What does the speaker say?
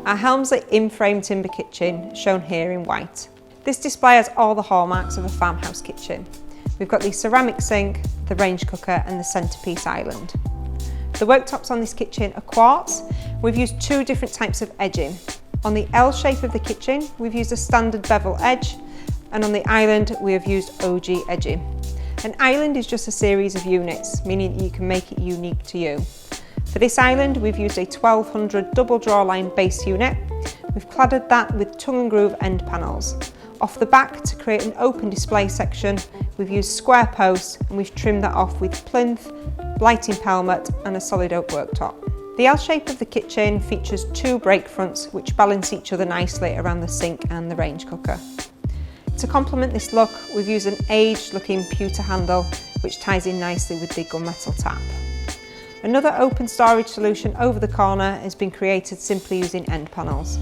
Our Helmsley in-frame timber kitchen, shown here in white. This display has all the hallmarks of a farmhouse kitchen. We've got the ceramic sink, the range cooker and the centrepiece island. The worktops on this kitchen are quartz. We've used two different types of edging. On the L shape of the kitchen, we've used a standard bevel edge, and on the island, we have used OG edging. An island is just a series of units, meaning that you can make it unique to you. For this island, we've used a 1200 double drawline base unit. We've cladded that with tongue and groove end panels. Off the back, to create an open display section, we've used square posts and we've trimmed that off with plinth, blighting pelmet and a solid oak worktop. The L shape of the kitchen features two break fronts which balance each other nicely around the sink and the range cooker. To complement this look, we've used an aged looking pewter handle which ties in nicely with the gunmetal tap. Another open storage solution over the corner has been created simply using end panels.